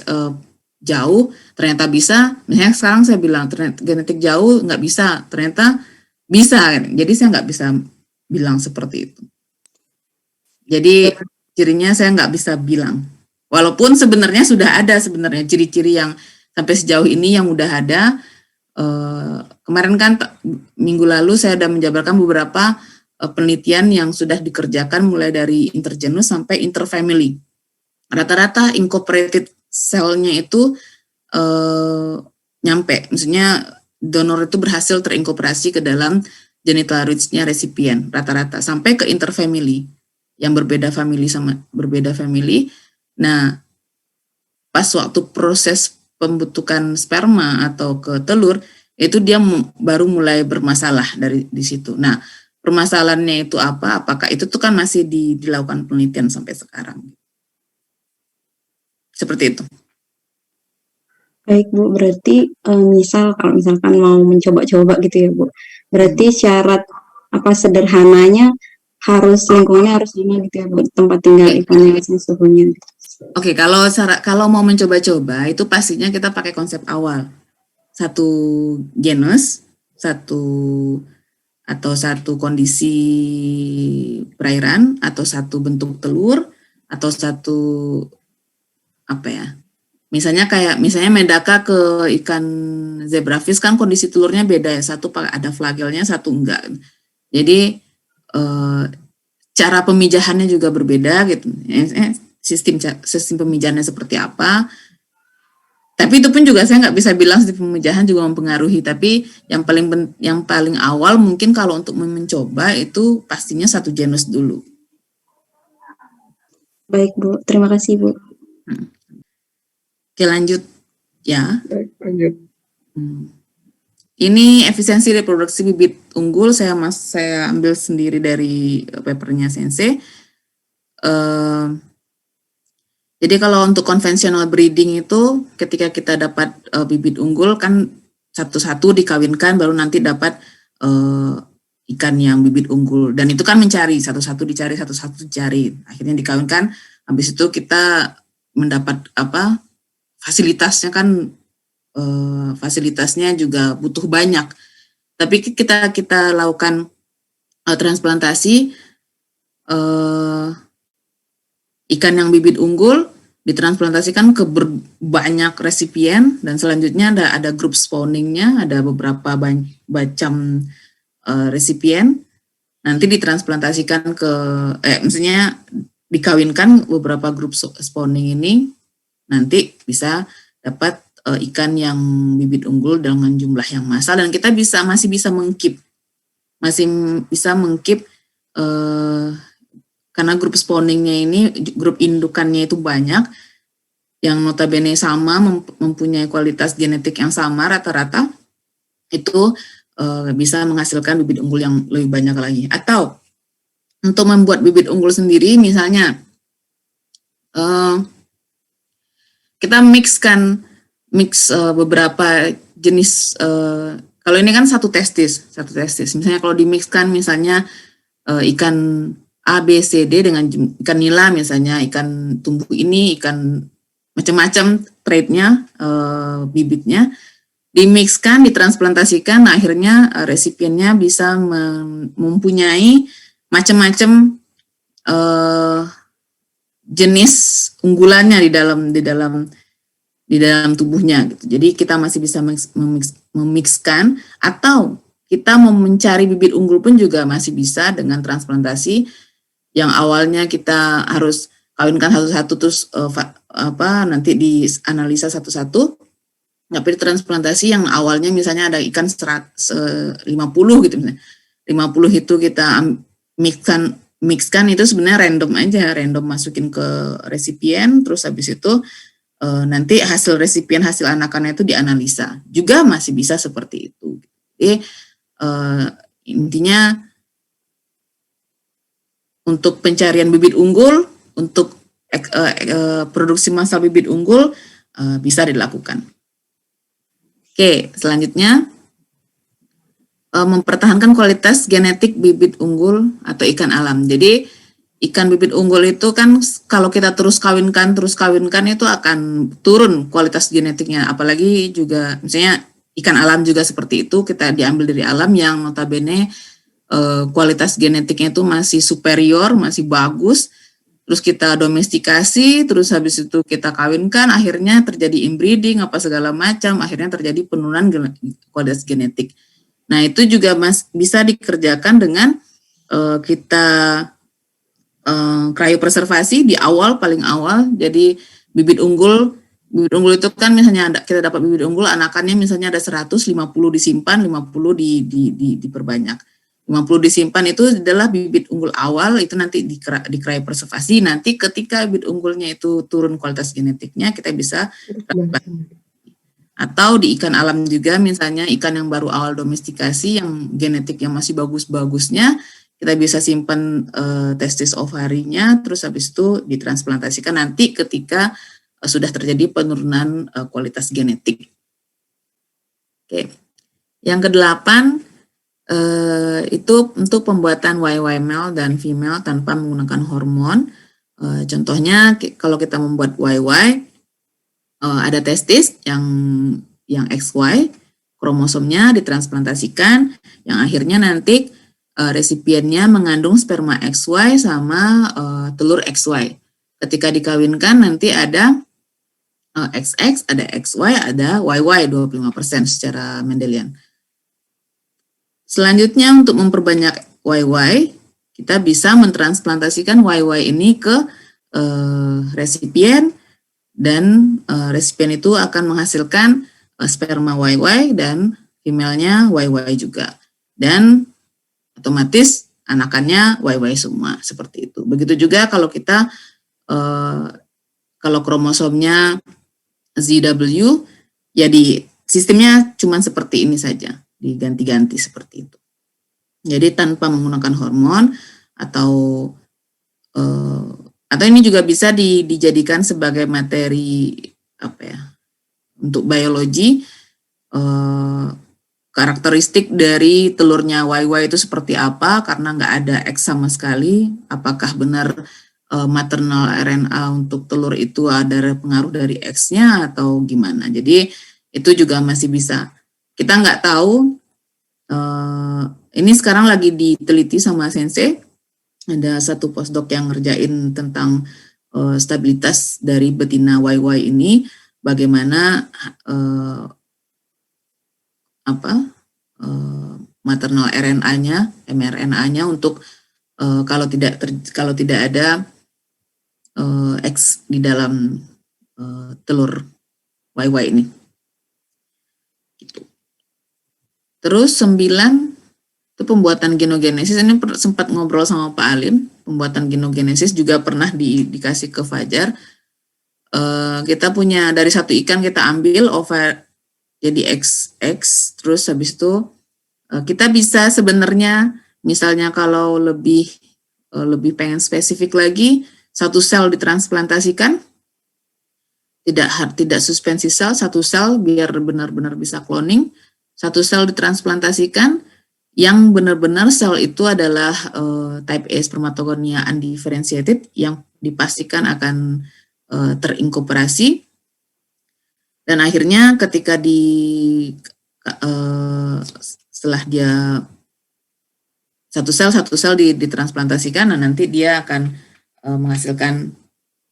jauh, ternyata bisa. Misalnya sekarang saya bilang genetik jauh nggak bisa, ternyata bisa. Jadi saya nggak bisa bilang seperti itu. Jadi cirinya saya nggak bisa bilang. Walaupun sebenarnya sudah ada sebenarnya ciri-ciri yang sampai sejauh ini yang udah ada. Kemarin kan minggu lalu saya sudah menjabarkan beberapa penelitian yang sudah dikerjakan mulai dari intergenus sampai interfamily. Rata-rata incorporated cell-nya itu nyampe, maksudnya donor itu berhasil terinkorporasi ke dalam genital ridge-nya resipien rata-rata sampai ke interfamily yang berbeda family. Nah, pas waktu proses pembentukan sperma atau ke telur itu dia baru mulai bermasalah di situ. Nah, permasalahannya itu apa? Apakah itu tuh kan masih dilakukan penelitian sampai sekarang. Seperti itu. Baik Bu, berarti kalau misalkan mau mencoba-coba gitu ya Bu, berarti syarat sederhananya lingkungannya harus sama gitu ya Bu, tempat tinggal ikannya, suhunya. Oke, kalau mau mencoba-coba itu pastinya kita pakai konsep awal. Satu genus, satu kondisi perairan, atau satu bentuk telur, atau satu misalnya medaka ke ikan zebrafish kan kondisi telurnya beda ya, satu ada flagelnya, satu enggak. Jadi cara pemijahannya juga berbeda gitu. Sistem pemijahannya seperti apa. Tapi itu pun juga saya nggak bisa bilang sistem pemijahan juga mempengaruhi. Tapi yang paling awal mungkin kalau untuk mencoba itu pastinya satu genus dulu. Baik Bu, terima kasih Bu. Oke, lanjut ya. Baik, lanjut. Ini efisiensi reproduksi bibit unggul saya ambil sendiri dari papernya Sensei. Jadi kalau untuk konvensional breeding itu ketika kita dapat bibit unggul kan satu-satu dikawinkan baru nanti dapat ikan yang bibit unggul, dan itu kan mencari satu-satu dicari, akhirnya dikawinkan. Habis itu kita mendapat fasilitasnya kan, fasilitasnya juga butuh banyak. Tapi kita lakukan transplantasi ikan yang bibit unggul ditransplantasikan ke banyak resipien, dan selanjutnya ada grup spawningnya, ada beberapa macam resipien. Nanti ditransplantasikan maksudnya dikawinkan beberapa grup spawning ini, nanti bisa dapat ikan yang bibit unggul dengan jumlah yang massal, dan kita masih bisa mengkeep karena grup spawningnya ini, grup indukannya itu banyak, yang notabene sama, mempunyai kualitas genetik yang sama rata-rata, itu bisa menghasilkan bibit unggul yang lebih banyak lagi. Atau untuk membuat bibit unggul sendiri, misalnya kita mix beberapa jenis. Kalau ini kan satu testis. Misalnya kalau dimixkan, misalnya ikan A, B, C, D dengan ikan nila, misalnya ikan tumbuh ini, ikan macam-macam trait-nya, bibitnya, dimixkan, ditransplantasikan, nah akhirnya resipiennya bisa mempunyai macam-macam jenis unggulannya di dalam tubuhnya gitu. Jadi kita masih bisa memixkan, atau kita mau mencari bibit unggul pun juga masih bisa dengan transplantasi yang awalnya kita harus kawinkan satu-satu terus nanti dianalisa satu-satu. Tapi transplantasi yang awalnya misalnya ada ikan 50 gitu misalnya. 50 itu kita mixkan itu sebenarnya random masukin ke resipien, terus habis itu nanti hasil resipien, hasil anakannya itu dianalisa. Juga masih bisa seperti itu. Jadi intinya untuk pencarian bibit unggul, untuk produksi massal bibit unggul bisa dilakukan. Oke, selanjutnya mempertahankan kualitas genetik bibit unggul atau ikan alam. Jadi ikan bibit unggul itu kan kalau kita terus kawinkan itu akan turun kualitas genetiknya. Apalagi juga misalnya ikan alam juga seperti itu, kita diambil dari alam yang notabene kualitas genetiknya itu masih superior, masih bagus. Terus kita domestikasi, terus habis itu kita kawinkan, akhirnya terjadi inbreeding apa segala macam, akhirnya terjadi penurunan kualitas genetik. Nah itu juga bisa dikerjakan dengan kita cryopreservasi di awal, paling awal. Jadi bibit unggul itu kan misalnya kita dapat bibit unggul, anakannya misalnya ada 100, 50 disimpan, 50 diperbanyak. 50 disimpan itu adalah bibit unggul awal, itu nanti di cryopreservasi. Nanti ketika bibit unggulnya itu turun kualitas genetiknya, kita bisa atau di ikan alam juga, misalnya ikan yang baru awal domestikasi yang genetiknya masih bagus-bagusnya, kita bisa simpan testis ovarinya, terus habis itu ditransplantasikan nanti ketika sudah terjadi penurunan kualitas genetik. Oke. Yang ke-8 itu untuk pembuatan YY male dan female tanpa menggunakan hormon. Contohnya kalau kita membuat YY, ada testis yang XY, kromosomnya ditransplantasikan, yang akhirnya nanti resipiennya mengandung sperma XY sama telur XY. Ketika dikawinkan nanti ada XX, ada XY, ada YY 25% secara Mendelian. Selanjutnya untuk memperbanyak YY, kita bisa mentransplantasikan YY ini ke resipien, dan resipien itu akan menghasilkan sperma YY dan female-nya YY juga. Dan otomatis anakannya YY semua, seperti itu. Begitu juga kalau kita, kalau kromosomnya ZW, ya sistemnya cuma seperti ini saja, diganti-ganti seperti itu. Jadi tanpa menggunakan hormon atau ini juga bisa dijadikan sebagai materi untuk biologi, karakteristik dari telurnya YY itu seperti apa, karena nggak ada X sama sekali. Apakah benar maternal RNA untuk telur itu ada pengaruh dari X-nya atau gimana? Jadi itu juga masih bisa. Kita nggak tahu. Ini sekarang lagi diteliti sama Sensei. Ada satu postdoc yang ngerjain tentang stabilitas dari betina YY ini, bagaimana maternal RNA-nya, mRNA-nya untuk kalau tidak ada X di dalam telur YY ini. Gitu. Terus 9 itu pembuatan genogenesis. Ini sempat ngobrol sama Pak Alim. Pembuatan genogenesis juga pernah dikasih ke Fajar. Kita punya dari satu ikan kita ambil jadi XX, terus habis itu kita bisa sebenarnya misalnya kalau lebih pengen spesifik lagi, satu sel ditransplantasikan, tidak suspensi sel, satu sel biar benar-benar bisa cloning, satu sel ditransplantasikan yang benar-benar sel itu adalah type A spermatogonia undifferentiated yang dipastikan akan terinkuperasi, dan akhirnya ketika setelah dia satu sel ditransplantasikan, dan nanti dia akan menghasilkan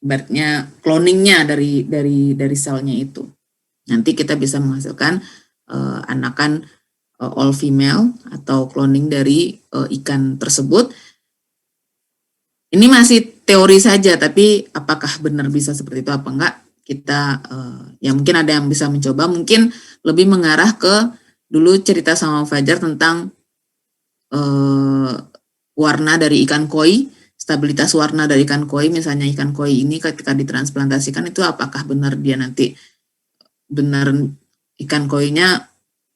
ibaratnya cloningnya dari selnya itu. Nanti kita bisa menghasilkan anakan all female atau cloning dari ikan tersebut. Ini masih teori saja, tapi apakah benar bisa seperti itu apa enggak? Kita ya mungkin ada yang bisa mencoba, mungkin lebih mengarah ke dulu cerita sama Fajar tentang warna dari ikan koi, stabilitas warna dari ikan koi. Misalnya ikan koi ini ketika ditransplantasikan itu apakah benar dia nanti benar ikan koinya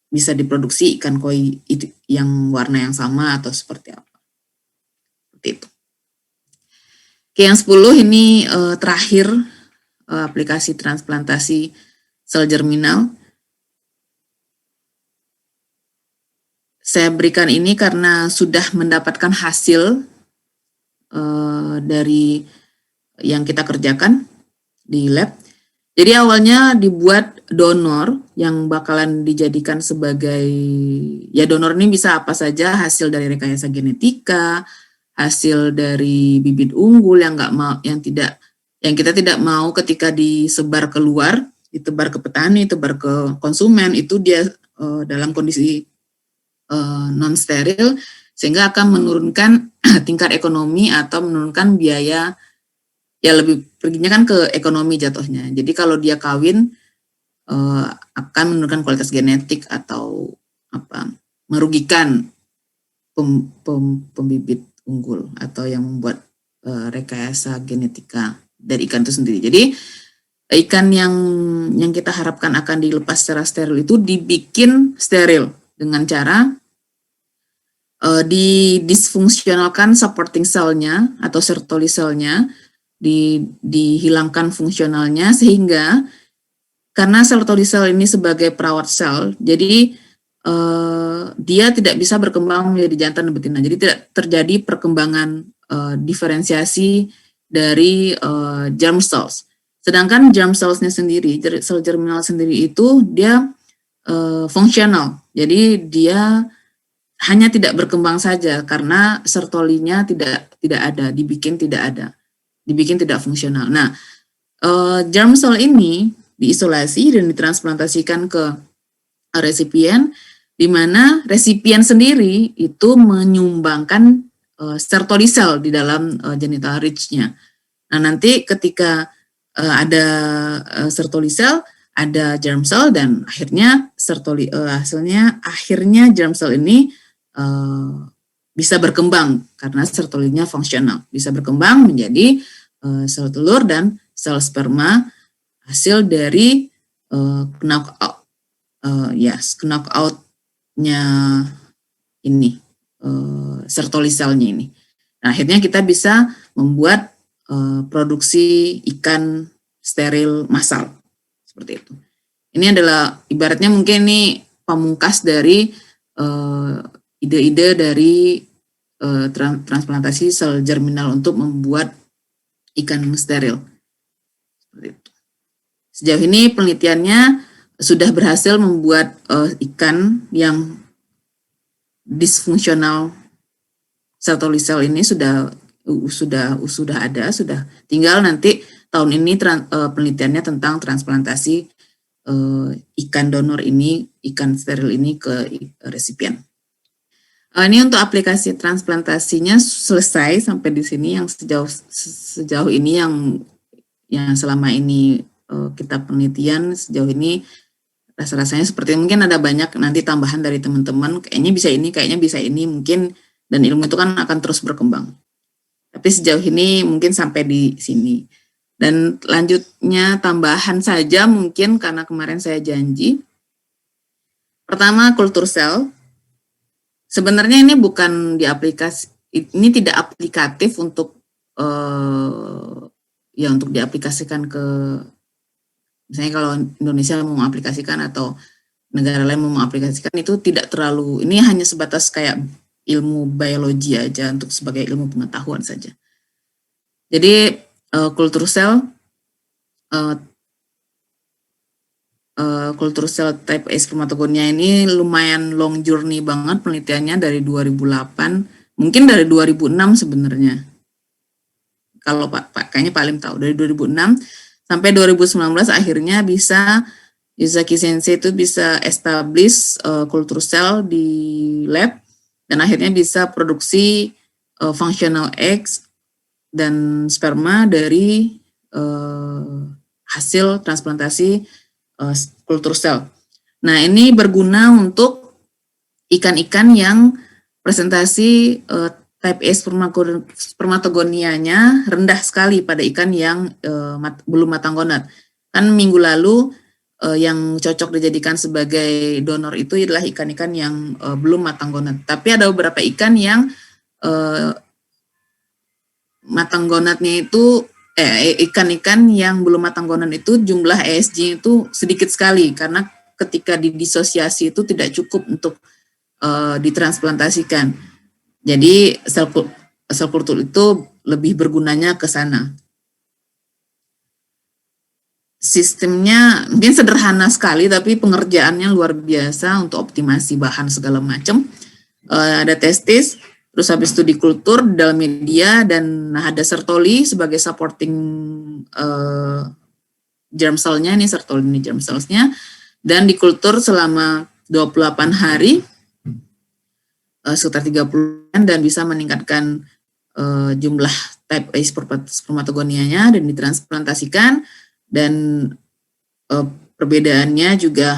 bisa diproduksi ikan koi itu yang warna yang sama atau seperti apa. Seperti itu. Oke, yang 10 ini terakhir aplikasi transplantasi sel germinal. Saya berikan ini karena sudah mendapatkan hasil dari yang kita kerjakan di lab. Jadi awalnya dibuat donor yang bakalan dijadikan sebagai, ya donor ini bisa apa saja, hasil dari rekayasa genetika, hasil dari bibit unggul yang nggak mau, yang kita tidak mau ketika disebar keluar, ditebar ke petani, tebar ke konsumen, itu dia dalam kondisi non steril, sehingga akan menurunkan tingkat ekonomi atau menurunkan biaya, ya lebih perginya kan ke ekonomi jatuhnya. Jadi kalau dia kawin akan menurunkan kualitas genetik atau apa, merugikan pembibit unggul atau yang membuat rekayasa genetika dari ikan itu sendiri. Jadi ikan yang kita harapkan akan dilepas secara steril itu dibikin steril dengan cara didisfungsionalkan supporting cell-nya atau Sertoli cell-nya, dihilangkan fungsionalnya, sehingga karena Sertoli cell ini sebagai perawat sel, jadi dia tidak bisa berkembang menjadi jantan dan betina. Jadi tidak terjadi perkembangan diferensiasi dari germ cells. Sedangkan germ cells-nya sendiri, sel germinal sendiri itu dia fungsional. Jadi dia hanya tidak berkembang saja karena sertolinya tidak ada, dibikin tidak fungsional. Nah, germ cell ini diisolasi dan ditransplantasikan ke resipien, di mana resipien sendiri itu menyumbangkan sertoli cell di dalam genital ridge-nya. Nah, nanti ketika ada sertoli cell, ada germ cell, dan akhirnya akhirnya germ cell ini bisa berkembang karena sertolinya fungsional, bisa berkembang menjadi sel telur dan sel sperma hasil dari knockout-nya ini, sertoli selnya ini. Nah, akhirnya kita bisa membuat produksi ikan steril massal seperti itu. Ini adalah ibaratnya mungkin ini pamungkas dari ide-ide dari transplantasi sel germinal untuk membuat ikan steril. Seperti itu. Sejauh ini penelitiannya sudah berhasil membuat ikan yang disfungsional sertoli cell ini sudah ada, sudah tinggal nanti tahun ini penelitiannya tentang transplantasi ikan donor ini, ikan steril ini ke resipien. Ini untuk aplikasi transplantasinya selesai sampai di sini, yang sejauh ini yang selama ini kita penelitian sejauh ini rasa-rasanya seperti, mungkin ada banyak nanti tambahan dari teman-teman, kayaknya bisa ini mungkin, dan ilmu itu kan akan terus berkembang. Tapi sejauh ini mungkin sampai di sini. Dan lanjutnya tambahan saja mungkin karena kemarin saya janji. Pertama, kultur sel. Sebenarnya ini bukan ini tidak aplikatif untuk untuk diaplikasikan ke, misalnya kalau Indonesia mau mengaplikasikan atau negara lain mau mengaplikasikan, itu tidak terlalu, ini hanya sebatas kayak ilmu biologi aja, untuk sebagai ilmu pengetahuan saja. Jadi kultur sel type A spermatogonia ini lumayan long journey banget penelitiannya, dari 2008, mungkin dari 2006 sebenarnya. Kalau Pak kayaknya paling tahu, dari 2006 sampai 2019 akhirnya bisa Yuzaki Sensei itu bisa establish culture cell di lab dan akhirnya bisa produksi functional eggs dan sperma dari hasil transplantasi culture cell. Nah, ini berguna untuk ikan-ikan yang presentasi type A spermatogonianya rendah sekali pada ikan yang belum matang gonad. Kan minggu lalu yang cocok dijadikan sebagai donor itu adalah ikan-ikan yang belum matang gonad. Tapi ada beberapa ikan yang matang gonadnya itu ikan-ikan yang belum matang gonad itu jumlah ESG itu sedikit sekali karena ketika didisosiasi itu tidak cukup untuk ditransplantasikan. Jadi sel kultur itu lebih bergunanya ke sana. Sistemnya mungkin sederhana sekali tapi pengerjaannya luar biasa untuk optimasi bahan segala macam. Ada testis, terus habis itu dikultur dalam media dan ada Sertoli sebagai supporting germ cell-nya, ini Sertoli ini germ cells-nya, dan dikultur selama 28 hari sekitar 30 dan bisa meningkatkan jumlah type A spermatogonianya dan ditransplantasikan, dan perbedaannya juga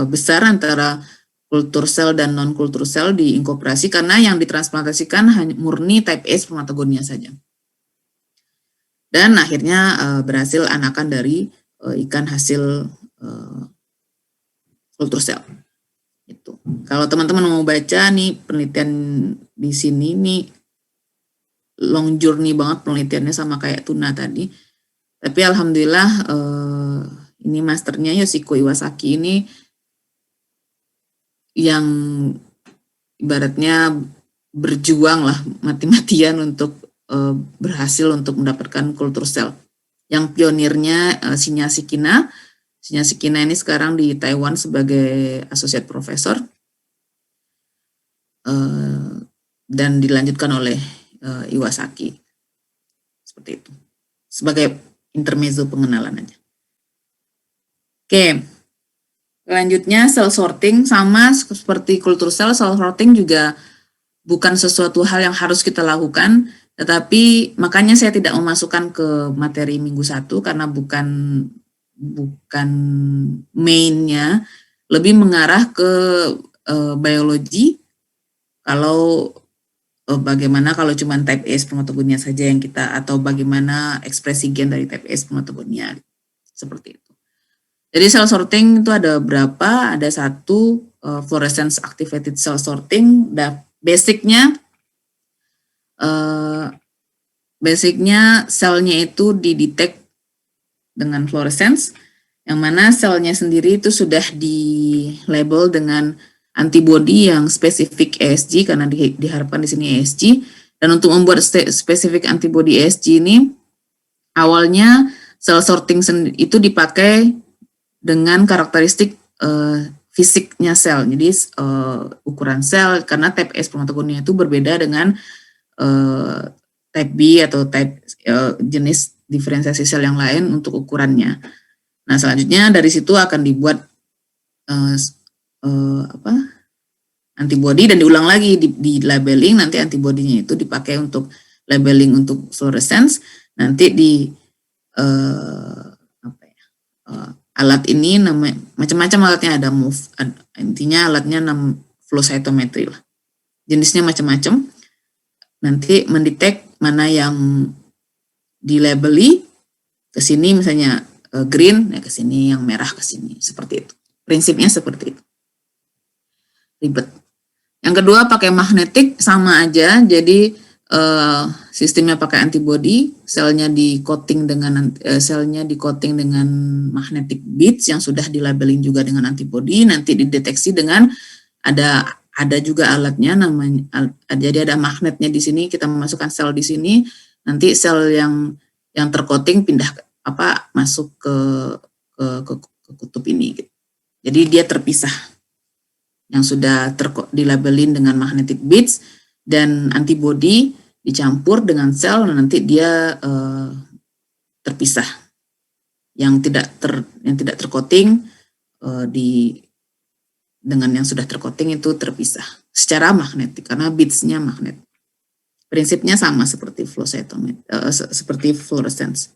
besar antara kultur sel dan non kultur sel di inkoperasi karena yang ditransplantasikan hanya murni type A spermatogonia saja. Dan akhirnya berhasil anakan dari ikan hasil kultur sel. Itu. Kalau teman-teman mau baca nih penelitian di sini nih long journey banget penelitiannya sama kayak tuna tadi. Tapi alhamdulillah ini masternya Yoshiko Iwasaki ini yang ibaratnya berjuang lah mati-matian untuk berhasil untuk mendapatkan kultur sel. Yang pionirnya Shinya Shikina. Shinya Shikina ini sekarang di Taiwan sebagai associate professor dan dilanjutkan oleh Iwasaki. Seperti itu. Sebagai intermezzo pengenalan aja. Oke. Selanjutnya cell sorting sama seperti kultur sel sorting juga bukan sesuatu hal yang harus kita lakukan, tetapi makanya saya tidak memasukkan ke materi minggu 1 karena bukan mainnya, lebih mengarah ke biologi. Kalau bagaimana kalau cuma type A spermatogonia saja yang kita, atau bagaimana ekspresi gen dari type A spermatogonia, seperti itu. Jadi cell sorting itu ada berapa? Ada 1 fluorescence activated cell sorting. Basicnya selnya itu didetek dengan fluorescence, yang mana selnya sendiri itu sudah di label dengan antibody yang spesifik ESG karena diharapkan di sini ESG. Dan untuk membuat spesifik antibody ESG ini awalnya cell sorting itu dipakai dengan karakteristik fisiknya sel. Jadi ukuran sel karena type A spermatogonia itu berbeda dengan type B atau type jenis diferensiasi sel yang lain untuk ukurannya. Nah, selanjutnya dari situ akan dibuat antibody dan diulang lagi di labeling. Nanti antibodinya itu dipakai untuk labeling untuk fluorescence. Nanti di alat ini namanya macam-macam alatnya, ada intinya alatnya flow cytometry lah. Jenisnya macam-macam. Nanti mendetek mana yang dilabeli ke sini misalnya green, ya ke sini, yang merah ke sini, seperti itu. Prinsipnya seperti itu. Ribet. Yang kedua pakai magnetik, sama aja. Jadi sistemnya pakai antibody, selnya di coating dengan magnetic beads yang sudah dilabeling juga dengan antibody. Nanti dideteksi dengan ada juga alatnya namanya. Jadi ada magnetnya di sini, kita memasukkan sel di sini, nanti sel yang tercoating pindah masuk ke kutub ini. Gitu. Jadi dia terpisah. Yang sudah dilabelin dengan magnetic beads dan antibody dicampur dengan sel, nanti dia terpisah. Yang tidak tercoating dengan yang sudah tercoating itu terpisah secara magnetik karena beads-nya magnet. Prinsipnya sama seperti flow cytometry, seperti fluorescence.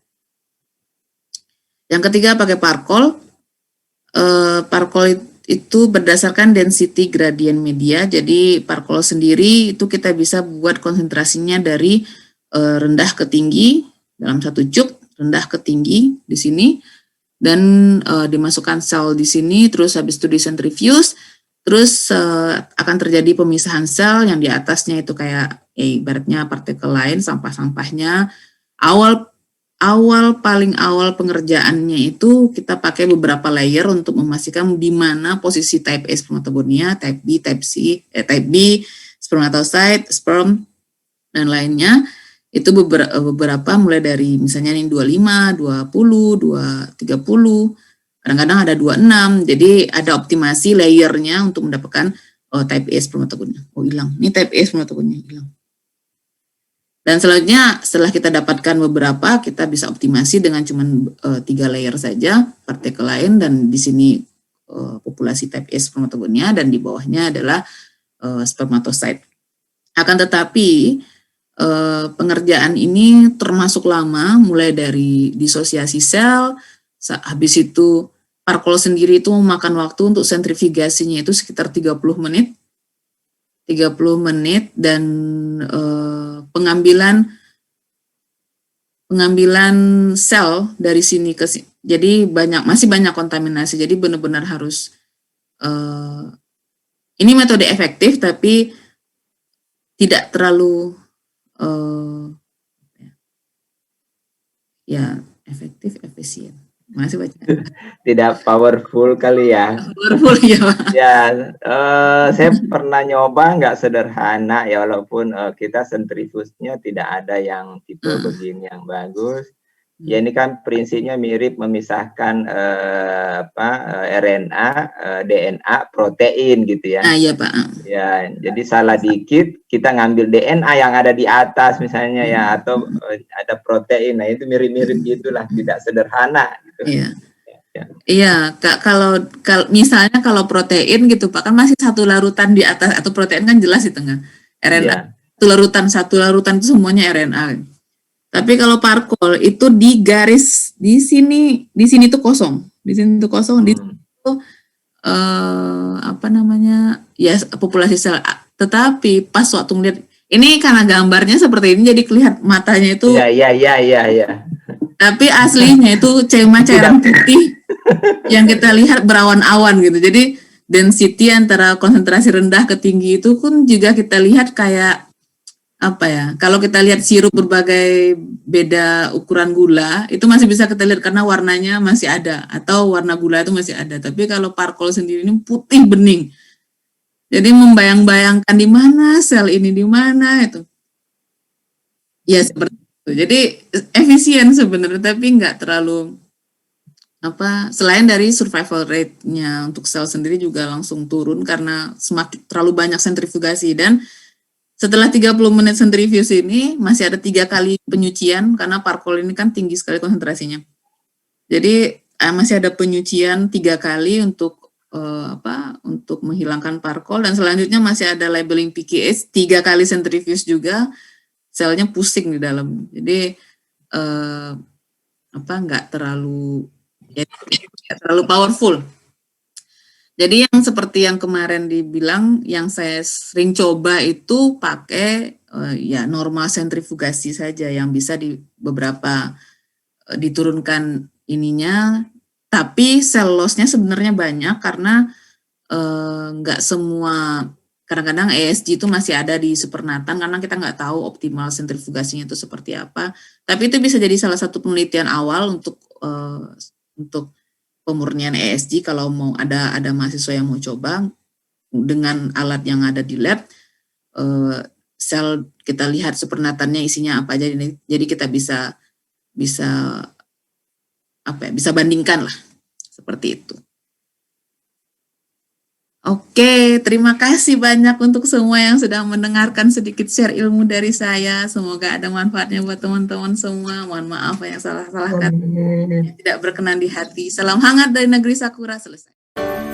Yang ketiga pakai parkol. Parkol itu berdasarkan density gradient media. Jadi parkol sendiri itu kita bisa buat konsentrasinya dari rendah ke tinggi dalam satu cup, rendah ke tinggi di sini, dan dimasukkan sel di sini, terus habis itu disentrifuse, terus akan terjadi pemisahan sel yang di atasnya itu kayak ibaratnya partikel lain, sampah-sampahnya. Paling awal pengerjaannya itu kita pakai beberapa layer untuk memastikan di mana posisi type A spermatogonia, type B, type B, spermatocyte, sperm, dan lainnya. Itu beberapa mulai dari misalnya yang 25, 20, 30, kadang-kadang ada 26. Jadi ada optimasi layernya untuk mendapatkan type A spermatogonia. Oh hilang, ini type A spermatogonia hilang. Dan selanjutnya setelah kita dapatkan beberapa, kita bisa optimasi dengan cuma 3 layer saja partikel lain, dan di sini populasi type A spermatogonia dan di bawahnya adalah spermatocyte. Akan tetapi pengerjaan ini termasuk lama, mulai dari disosiasi sel, habis itu parkol sendiri itu memakan waktu untuk sentrifugasinya itu sekitar 30 menit, dan pengambilan sel dari sini ke sini. Jadi masih banyak kontaminasi. Jadi benar-benar harus ini metode efektif tapi tidak terlalu efektif, efisien. Masih baca. Tidak powerful kali ya. Powerful ya, Pak. Ya, saya pernah nyoba, nggak sederhana ya, walaupun kita sentrifusnya tidak ada yang tipe begini yang bagus. Ya ini kan prinsipnya mirip memisahkan RNA, DNA, protein gitu ya. Iya Pak. Ya, jadi salah dikit kita ngambil DNA yang ada di atas misalnya ya, atau ada protein. Nah itu mirip-mirip gitulah, tidak sederhana. Gitu. Iya. Iya, kalau misalnya kalau protein gitu Pak, kan masih satu larutan di atas, atau protein kan jelas di tengah. RNA satu larutan itu semuanya RNA. Tapi kalau parkol itu di garis di sini tuh kosong. Di sini tuh kosong, di situ ya populasi sel. Tetapi pas waktu ngeliat ini karena gambarnya seperti ini jadi kelihatan matanya itu. Iya. Tapi aslinya itu cairan putih yang kita lihat berawan-awan gitu. Jadi density antara konsentrasi rendah ke tinggi itu pun juga kita lihat kayak kalau kita lihat sirup berbagai beda ukuran gula itu masih bisa kita lihat karena warnanya masih ada, atau warna gula itu masih ada. Tapi kalau parkol sendiri ini putih bening. Jadi membayang-bayangkan di mana sel ini, di mana itu. Ya seperti itu. Jadi efisien sebenarnya, tapi nggak terlalu selain dari survival rate-nya untuk sel sendiri juga langsung turun karena semakin terlalu banyak sentrifugasi. Dan setelah 30 menit sentrifuse ini masih ada 3 kali penyucian karena parkol ini kan tinggi sekali konsentrasinya. Jadi masih ada penyucian 3 kali untuk untuk menghilangkan parkol, dan selanjutnya masih ada labeling PKH 3 kali sentrifuse juga, selnya pusing di dalam. Jadi nggak terlalu powerful. Jadi yang seperti yang kemarin dibilang, yang saya sering coba itu pakai normal sentrifugasi saja yang bisa di beberapa diturunkan ininya, tapi cell loss-nya sebenarnya banyak karena nggak semua, kadang-kadang ESG itu masih ada di supernatan karena kita nggak tahu optimal sentrifugasinya itu seperti apa. Tapi itu bisa jadi salah satu penelitian awal untuk pemurnian ESG kalau mau ada mahasiswa yang mau coba dengan alat yang ada di lab, sel kita lihat supernatannya isinya apa aja, jadi kita bisa bandingkan lah seperti itu. Oke, terima kasih banyak untuk semua yang sudah mendengarkan sedikit share ilmu dari saya. Semoga ada manfaatnya buat teman-teman semua. Mohon maaf yang salah-salah kata, yang tidak berkenan di hati. Salam hangat dari negeri Sakura, selesai. Thank